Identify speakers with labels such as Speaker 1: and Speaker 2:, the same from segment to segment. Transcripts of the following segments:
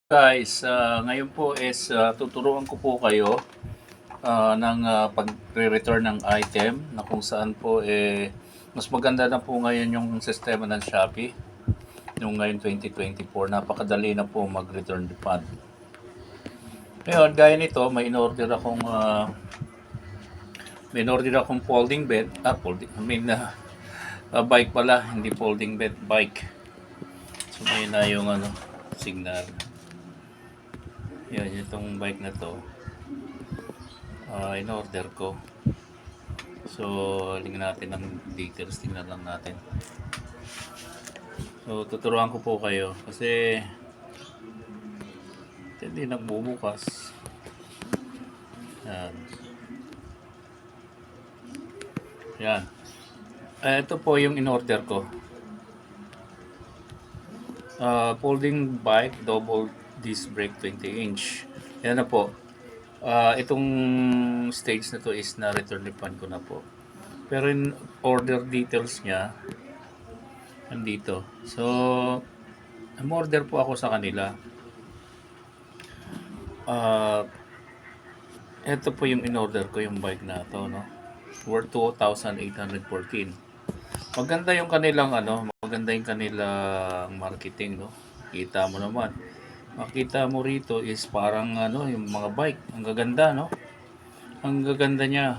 Speaker 1: Guys, ngayon po is tuturuan ko po kayo ng pagre-return ng item na kung saan po mas maganda na po ngayon yung sistema ng Shopee. Yung ngayon 2024, napakadali na po mag-return refund. Ngayon, gaya nito, may in-order akong folding bed, bike pala, hindi folding bed, bike. So may na yung signal. Yan, itong bike na to, in-order ko. So, tingnan natin ang details, tingnan lang natin. So, tuturuan ko po kayo kasi hindi nagbubukas. Yan. Yan. Ito po yung in-order ko. Folding bike, double disc brake 20-inch. Yan na po. Itong stage na to is na return refund ko na po. Pero in order details niya, nandito. So, umorder po ako sa kanila. Ito po yung in-order ko, yung bike na to, no? Worth 2,814. Maganda yung kanilang maganda yung kanilang marketing, no? Kita mo naman. Makita mo rito is parang yung mga bike, ang gaganda, no? Ang gaganda niya.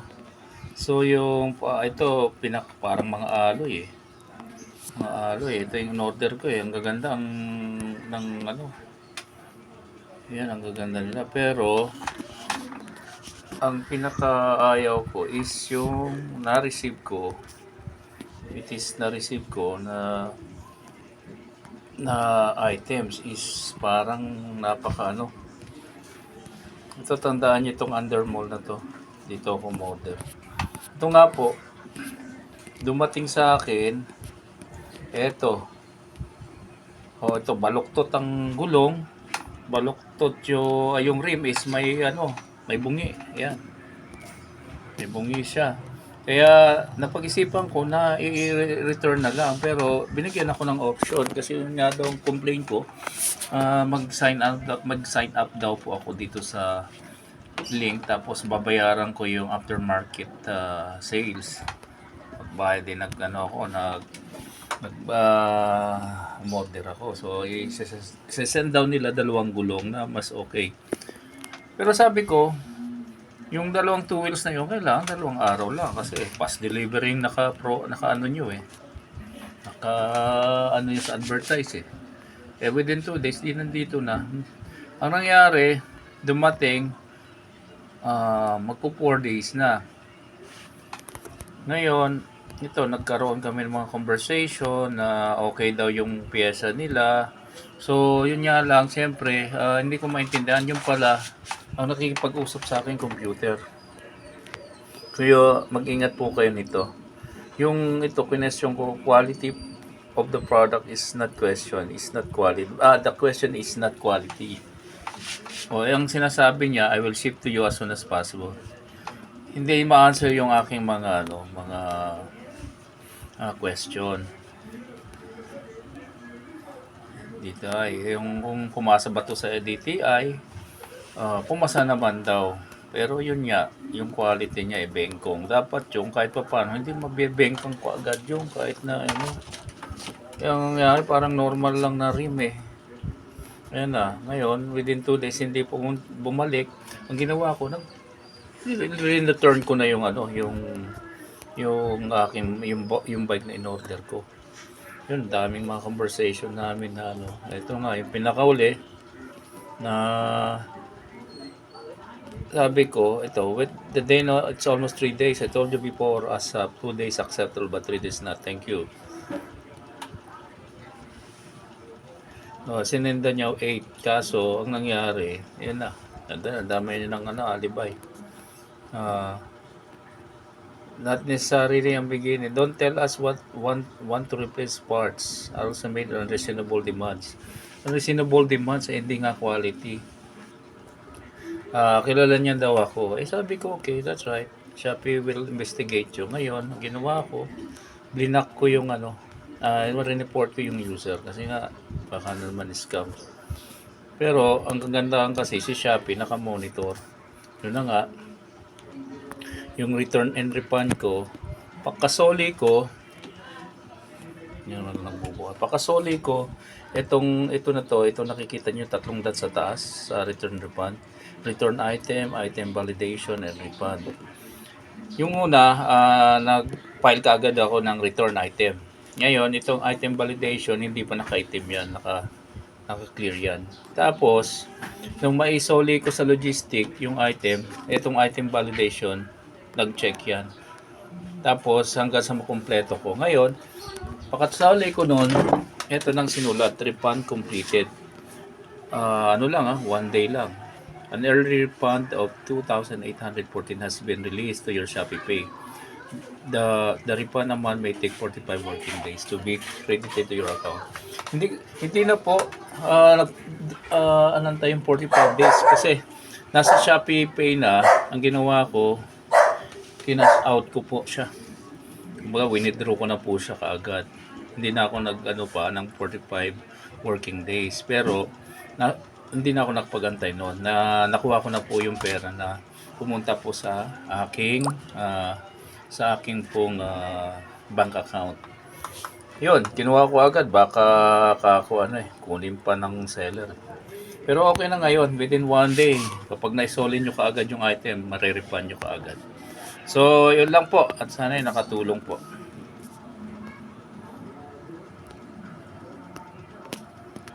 Speaker 1: So yung ito parang mga alloy eh. Mga alloy, ito yung in-order ko eh. Ang gaganda ng yan, ang gaganda nila. Pero ang pinakaayaw ko is yung na-receive ko. It is na-receive ko na items is parang ito, tandaan nyo itong undermall na to, dito ako model. Ito nga po, dumating sa akin ito baluktot ang gulong, baluktot yung rim is may bungi. Ayan, may bungi siya. Kaya napag-isipan ko na i-return na lang, pero binigyan ako ng option kasi yun nga daw ang complaint ko, mag-sign up daw po ako dito sa link, tapos babayaran ko yung aftermarket sales. Magbayad din modder ako. So i-send down nila 2 gulong na mas okay. Pero sabi ko, yung 2 two wheels na yun, kailangan 2 araw lang kasi fast delivery naka nyo eh. Yun sa advertise eh. Within 2 days, di nandito na. Ang nangyari, dumating, magpo 4 days na. Ngayon, ito, nagkaroon kami ng mga conversation na okay daw yung pyesa nila. So, yun nga lang, siyempre, hindi ko maintindihan yung pala ang nakikipag-usap sa akin computer. Kaya mag-ingat po kayo nito. Yung ito, question ko, quality of the product is not question, is not quality. The question is not quality. Yung sinasabi niya, I will ship to you as soon as possible. Hindi ma-answer yung aking mga question. Dito ay yung kung pumasa ba to sa DTI, pumasa naman daw. Pero yun nga, yung quality niya bengkong. Dapat yung kahit pa paano, hindi mabibengkong ko agad yung kahit na yung nangyari parang normal lang na rim eh. Ayan na, ngayon within 2 days hindi po bumalik. Ang ginawa ko, return ko na yung aking yung bike na in-order ko. Yun, daming mga conversation namin na ito nga yung pinakauli na sabi ko, ito with the day it's almost 3 days. I told you before, as 2 days acceptable but 3 days not. Thank you. Sinenda niya 8, kaso ang nangyari, yun na, dami niya ng alibay. Not necessarily ang beginning. Don't tell us what want to replace parts. Also made unreasonable demands. Unreasonable demands hindi nga quality. Kilala niya daw ako. Sabi ko, okay, that's right. Shopee will investigate you. Ngayon, ginawa ko, blinak ko yung report ko yung user kasi nga baka naman scam. Pero ang kagandahan kasi si Shopee naka-monitor. Yun na nga, yung return and refund ko, pagkasoli ko, yun na nagbubuhat. Pagkasoli ko, ito na to, ito nakikita nyo tatlong dot sa taas sa return refund. Return item, item validation, and refund. Yung una, nag-file kaagad ako ng return item. Ngayon, itong item validation, hindi pa naka-item yan, naka-clear yan. Tapos, nung maisoli ko sa logistic yung item, itong item validation, nag-check yan. Tapos, hanggang sa makumpleto ko. Ngayon, pagkasali ko noon, ito nang sinulat, refund completed. Ano lang 1 day lang. An early refund of 2,814 has been released to your Shopee Pay. The refund amount may take 45 working days to be credited to your account. Hindi na po anantay yung 45 days kasi nasa Shopee Pay na. Ang ginawa ko, kinas out ko po siya. Kumbaga, withdraw ko na po siya kaagad. Hindi na ako nag-ano pa ng 45 working days. Pero hindi na ako nakapagantay noon. Nakuha ko na po yung pera na pumunta po sa aking pong bank account. Yun, kinuha ko agad. Baka kunin pa ng seller. Pero okay na ngayon, within 1 day, kapag naisolin nyo kaagad yung item, marirefund nyo kaagad. So, yun lang po. At sana ay nakatulong po.